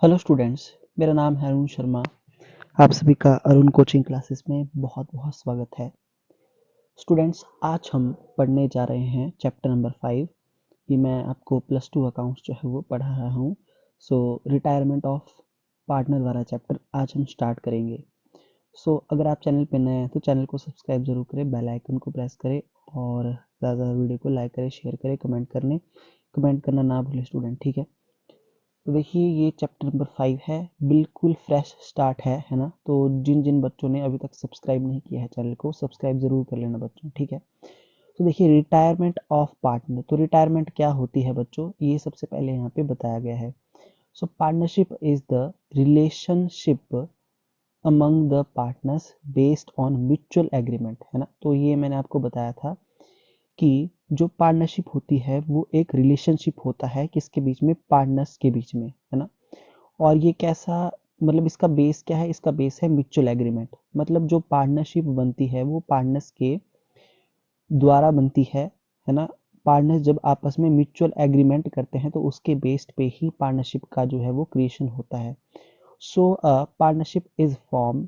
Hello students, मेरा नाम है अरुण शर्मा। आप सभी का अरुण कोचिंग क्लासेस में बहुत बहुत स्वागत है। स्टूडेंट्स, आज हम पढ़ने जा रहे हैं चैप्टर नंबर 5। कि मैं आपको प्लस टू अकाउंट्स जो है वो पढ़ा रहा हूँ। रिटायरमेंट ऑफ पार्टनर वाला चैप्टर आज हम स्टार्ट करेंगे। अगर आप चैनल पे नए हैं तो चैनल को सब्सक्राइब जरूर करें, बेल आइकन को प्रेस करें और ज़्यादा वीडियो को लाइक करें, शेयर करें, कमेंट करना ना भूलें स्टूडेंट, ठीक है। तो देखिए, ये चैप्टर नंबर 5 है, बिल्कुल फ्रेश स्टार्ट है ना। तो जिन जिन बच्चों ने अभी तक सब्सक्राइब नहीं किया है चैनल को सब्सक्राइब जरूर कर लेना बच्चों, ठीक है। तो देखिए, रिटायरमेंट ऑफ पार्टनर। तो रिटायरमेंट क्या होती है बच्चों, ये सबसे पहले यहाँ पे बताया गया है। Partnership is the relationship among the partners based on mutual agreement, है ना। तो ये मैंने आपको बताया था कि जो पार्टनरशिप होती है वो एक रिलेशनशिप होता है किसके बीच में, पार्टनर्स के बीच में, है ना। और ये कैसा, मतलब इसका बेस क्या है, इसका बेस है म्यूचुअल एग्रीमेंट। मतलब जो पार्टनरशिप बनती है वो पार्टनर्स के द्वारा बनती है ना। पार्टनर्स जब आपस में म्यूचुअल एग्रीमेंट करते हैं तो उसके बेस्ड पे ही पार्टनरशिप का जो है वो क्रिएशन होता है। Partnership is form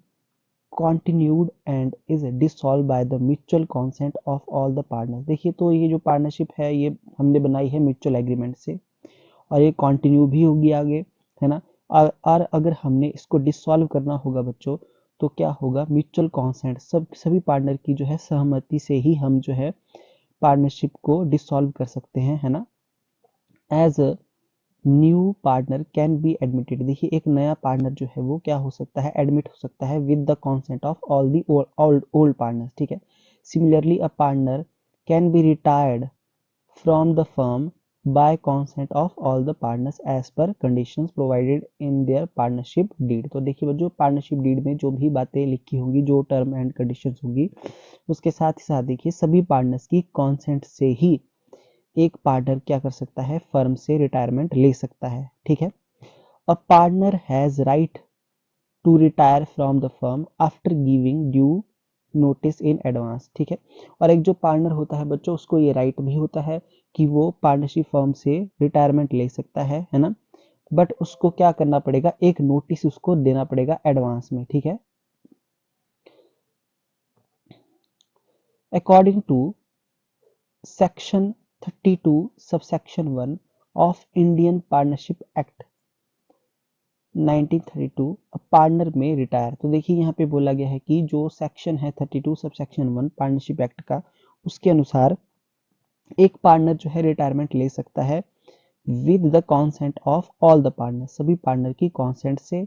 continued and is dissolved by the mutual consent of all the partners। देखिए, तो ये जो पार्टनरशिप है ये हमने बनाई है म्यूचुअल एग्रीमेंट से और ये कंटिन्यू भी होगी आगे, है ना। और अगर हमने इसको डिसॉल्व करना होगा बच्चों तो क्या होगा, म्यूचुअल कॉन्सेंट, सभी पार्टनर की जो है सहमति से ही हम जो है पार्टनरशिप को डिसॉल्व कर सकते हैं, है ना। As new partner can be admitted. देखिए, एक नया पार्टनर जो है वो क्या हो सकता है, एडमिट हो सकता है with the consent of all the old partners, ठीक है। Similarly a partner can be retired from the firm by consent of all the partners as per conditions provided in their partnership deed. तो देखिए, जो partnership deed में जो भी बातें लिखी होंगी, जो टर्म एंड कंडीशंस होंगी, उसके साथ ही साथ देखिए सभी पार्टनर्स की कॉन्सेंट से ही एक पार्टनर क्या कर सकता है, फर्म से रिटायरमेंट ले सकता है, ठीक है। A partner has right to retire from the firm after giving due notice in advance, ठीक है। और एक जो पार्टनर होता है बच्चों, उसको ये राइट भी होता है कि वो पार्टनरशिप फर्म से रिटायरमेंट ले सकता है ना। बट उसको क्या करना पड़ेगा, एक नोटिस उसको देना पड़ेगा एडवांस में, ठीक है। According to section 32 subsection 1 of Indian partnership act 1932 partner में रिटायर। तो देखिए, यहाँ पे बोला गया है कि जो सेक्शन है 32 सब सेक्शन 1 पार्टनरशिप एक्ट का, उसके अनुसार एक पार्टनर जो है रिटायरमेंट ले सकता है with the consent of all the partner, सभी पार्टनर की कॉन्सेंट से,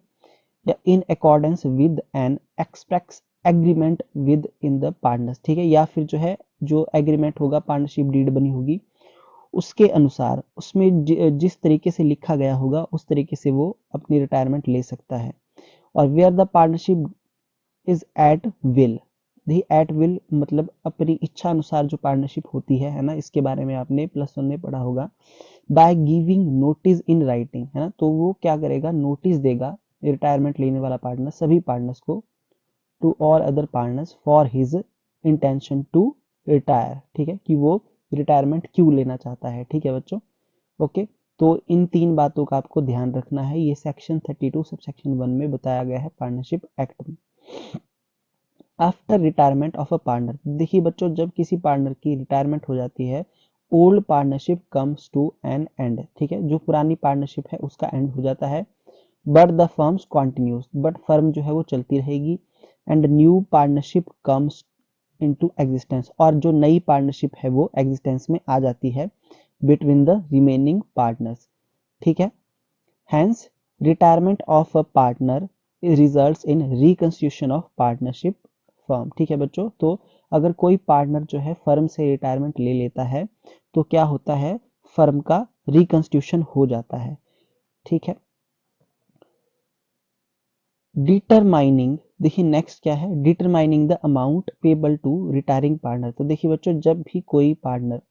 या in accordance with an express agreement within the partners, ठीक है। या फिर जो है जो एग्रीमेंट होगा, पार्टनरशिप डीड बनी होगी, उसके अनुसार उसमें जिस तरीके से लिखा गया होगा उस तरीके से वो अपनी रिटायरमेंट ले सकता है। और where the partnership is at will. The at will मतलब अपनी इच्छा अनुसार जो पार्टनरशिप होती है ना, इसके बारे में आपने प्लस 1 में पढ़ा होगा। By giving notice in writing, है ना। तो वो क्या करेगा, नोटिस देगा रिटायरमेंट लेने वाला पार्टनर सभी पार्टनर्स को, to all other partners for his intention to retire, ठीक है, कि वो रिटायरमेंट क्यों लेना चाहता है, ठीक है बच्चों। ओके, तो इन तीन बातों का आपको ध्यान रखना है, ये सेक्शन 32 सब सेक्शन 1 में बताया गया है पार्टनरशिप एक्ट में। After retirement of a partner, देखिए बच्चों, जब किसी पार्टनर की रिटायरमेंट हो जाती है, old partnership comes to an end, ठीक है। जो पुरानी पार्टनरशिप है उसका एंड हो जाता है। But the firms continues, but firm जो है वो चलती रहेगी। And new partnership comes into existence, और जो नई पार्टनरशिप है वो एग्जिस्टेंस में आ जाती है बिटवीन द रिमेनिंग पार्टनर्स, ठीक है। Hence retirement of a partner results in reconstitution of partnership firm, ठीक है बच्चों। तो अगर कोई पार्टनर जो है फर्म से रिटायरमेंट ले लेता है तो क्या होता है, फर्म का रिकंस्टिट्यूशन हो जाता है, ठीक है। डिटरमाइनिंग, देखिए नेक्स्ट क्या है, determining the amount payable to retiring partner. तो देखिए बच्चों, जब भी कोई पार्टनर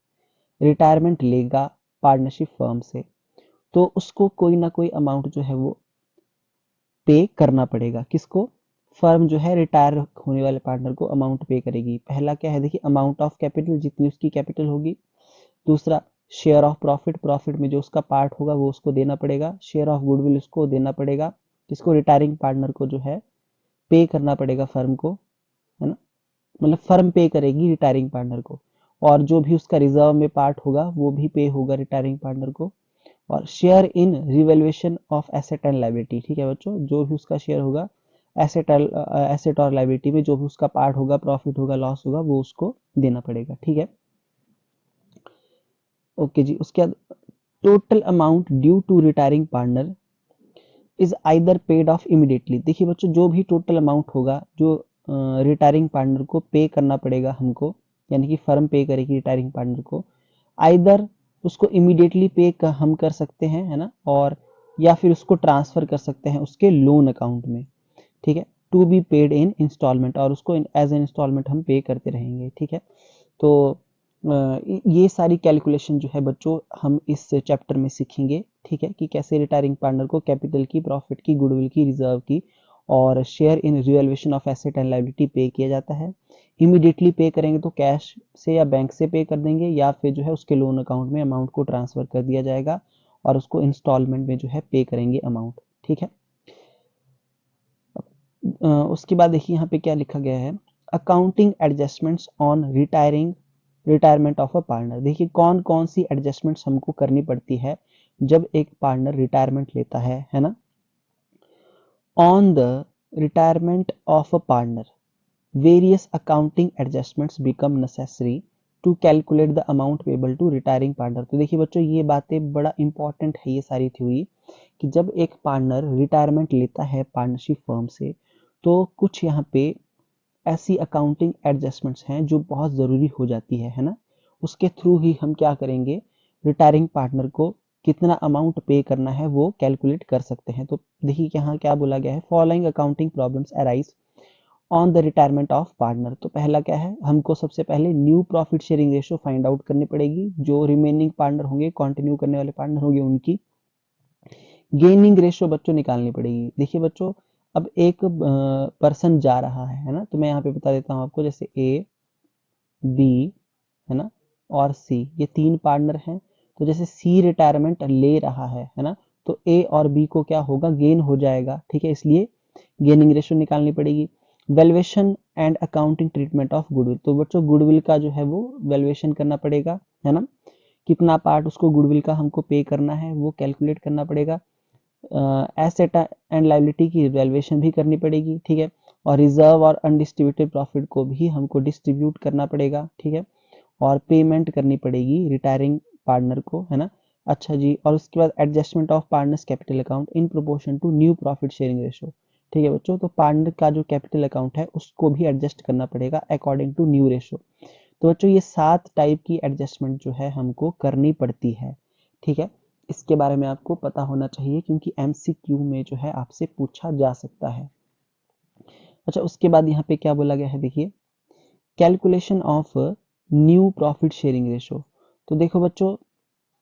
रिटायरमेंट लेगा पार्टनरशिप फर्म से तो उसको कोई ना कोई अमाउंट जो है वो पे करना पड़ेगा, किसको, फर्म जो है रिटायर होने वाले पार्टनर को अमाउंट पे करेगी। पहला क्या है, देखिए अमाउंट ऑफ कैपिटल, जितनी उसकी कैपिटल होगी। दूसरा शेयर ऑफ प्रॉफिट, प्रॉफिट में जो उसका पार्ट होगा वो उसको देना पड़ेगा, शेयर ऑफ गुडविल उसको देना पड़ेगा, किसको, रिटायरिंग पार्टनर को जो है पे करना पड़ेगा फर्म को, है ना, मतलब फर्म पे करेगी रिटायरिंग पार्टनर को, और जो भी उसका रिजर्व में पार्ट होगा वो भी पे होगा रिटायरिंग पार्टनर को, और share in revaluation of asset and liability, ठीक है बच्चों, जो भी उसका शेयर होगा एसेट और लायबिलिटी में जो भी उसका पार्ट होगा, प्रॉफिट होगा, लॉस होगा, वो उसको देना पड़ेगा, ठीक है। ओके जी, उसके बाद total amount due to retiring partner is either paid off immediately. देखिए बच्चों, जो भी टोटल अमाउंट होगा जो रिटायरिंग पार्टनर को पे करना पड़ेगा हमको, यानी कि फर्म पे करेगी रिटायरिंग पार्टनर को, आइदर उसको इमीडिएटली पे हम कर सकते हैं, है ना, और या फिर उसको ट्रांसफर कर सकते हैं उसके लोन अकाउंट में, ठीक है, to be paid in instalment, और उसको एज एन इंस्टॉलमेंट हम पे करते रहेंगे, ठीक है। तो ये सारी कैलकुलेशन जो है बच्चों हम इस चैप्टर में सीखेंगे, ठीक है, कि कैसे रिटायरिंग पार्टनर को कैपिटल की, प्रॉफिट की, गुडविल की, रिजर्व की और share in revaluation of asset and liability पे किया जाता है। इमीडिएटली पे करेंगे तो कैश से या बैंक से पे कर देंगे, या फिर जो है उसके लोन अकाउंट में अमाउंट को ट्रांसफर कर दिया जाएगा और उसको इंस्टॉलमेंट में जो है पे करेंगे अमाउंट, ठीक है। उसके बाद देखिए यहाँ पे क्या लिखा गया है, accounting adjustments on retirement of a partner. देखिए कौन कौन सी एडजस्टमेंट्स हमको करनी पड़ती है जब एक पार्टनर रिटायरमेंट लेता है ना। On the retirement of a partner various accounting adjustments become necessary to calculate the amount payable to retiring partner. तो देखिए बच्चों, ये बातें बड़ा इंपॉर्टेंट है ये सारी थ्योरी, कि जब एक पार्टनर रिटायरमेंट लेता है पार्टनरशिप फर्म से, तो कुछ यहाँ पे ऐसी अकाउंटिंग एडजस्टमेंट्स हैं जो बहुत ज़रूरी हो जाती है ना। उसके थ्रू ही हम क्या करेंगे, रिटायरिंग पार्टनर को कितना अमाउंट पे करना है वो कैलकुलेट कर सकते हैं। तो देखिए यहाँ क्या बोला गया है, following accounting problems arise on the retirement of partner. तो पहला क्या है, हमको सबसे पहले new profit sharing ratio find out करनी पड़ेगी, जो रिमेनिंग पार्टनर होंगे, कंटिन्यू करने वाले पार्टनर होंगे उनकी। गेनिंग रेशो बच्चों निकालनी पड़ेगी। देखिए बच्चों, अब एक पर्सन जा रहा है ना, तो मैं यहाँ पे बता देता हूँ आपको, जैसे ए, बी, है ना, और सी, ये तीन पार्टनर हैं। तो जैसे सी रिटायरमेंट ले रहा है ना, तो ए और बी को क्या होगा, गेन हो जाएगा, ठीक है, इसलिए गेनिंग रेशो निकालनी पड़ेगी। Valuation and accounting treatment of goodwill. तो बच्चों गुडविल का जो है वो वैल्यूएशन करना पड़ेगा, है ना, कितना पार्ट उसको गुडविल का हमको पे करना है वो कैलकुलेट करना पड़ेगा। एसेट एंड लायबिलिटी की वैल्यूएशन भी करनी पड़ेगी, ठीक है, और रिजर्व और अनडिस्ट्रीब्यूटेड प्रॉफिट को भी हमको डिस्ट्रीब्यूट करना पड़ेगा, ठीक है, और पेमेंट करनी पड़ेगी रिटायरिंग पार्टनर को, है ना। अच्छा जी, और उसके बाद adjustment of partners capital account in proportion to new profit sharing ratio. ठीक है बच्चों, तो पार्टनर का जो कैपिटल अकाउंट है उसको भी एडजस्ट करना पड़ेगा अकॉर्डिंग टू न्यू रेशो। तो बच्चों ये 7 टाइप की एडजस्टमेंट जो है हमको करनी पड़ती है, ठीक है। इसके बारे में आपको पता होना चाहिए क्योंकि एमसीक्यू में जो है आपसे पूछा जा सकता है। अच्छा, उसके बाद यहाँ पे क्या बोला गया है, देखिए calculation of new profit sharing ratio. तो देखो बच्चों,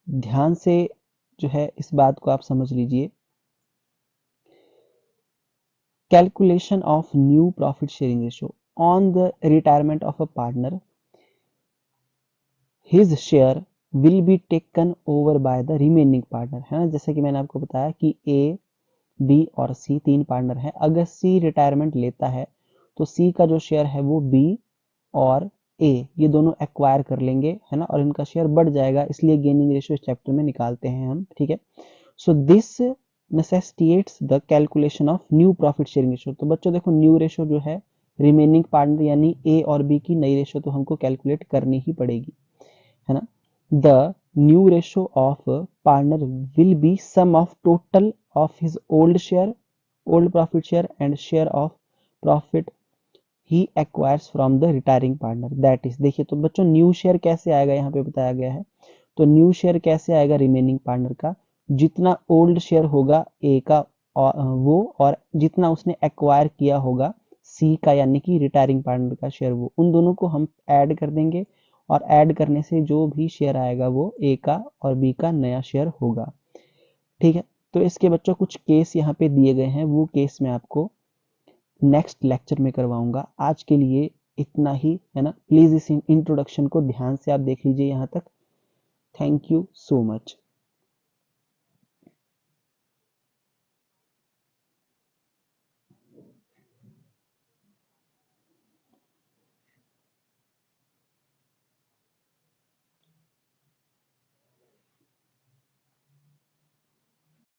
ध्यान से जो है इस बात को आप समझ लीजिए। Calculation of new profit sharing ratio on the retirement of a partner, his share will be taken over by the remaining partner, है ना। जैसे कि मैंने आपको बताया कि ए, बी और सी तीन पार्टनर हैं। अगर सी रिटायरमेंट लेता है तो सी का जो शेयर है वो बी और ए ये दोनों एक्वायर कर लेंगे, है ना, और इनका शेयर बढ़ जाएगा, इसलिए गेनिंग रेशियो इस चैप्टर में निकालते हैं हम, ठीक है। So this necessitates the calculation of new profit sharing ratio. तो बच्चों देखो, न्यू रेशियो जो है रिमेनिंग पार्टनर यानी ए और बी की नई रेशियो तो हमको कैलकुलेट करनी ही पड़ेगी, है ना। The new ratio of partner will be sum of total of his old share, old profit share and share of profit he acquires from the retiring partner, that is. देखिए तो बच्चों, new share कैसे आएगा यहाँ पे बताया गया है। तो न्यू शेयर कैसे आएगा रिमेनिंग पार्टनर का, जितना ओल्ड शेयर होगा ए का वो, और जितना उसने एक्वायर किया होगा सी का यानी कि रिटायरिंग पार्टनर का शेयर, वो उन दोनों को हम ऐड कर देंगे, और ऐड करने से जो भी शेयर आएगा वो ए का और बी का नया शेयर होगा, ठीक है। तो इसके बच्चों कुछ केस यहाँ पे दिए गए हैं, वो केस मैं आपको नेक्स्ट लेक्चर में करवाऊंगा। आज के लिए इतना ही, है ना। प्लीज इस इंट्रोडक्शन को ध्यान से आप देख लीजिए यहाँ तक। Thank you so much.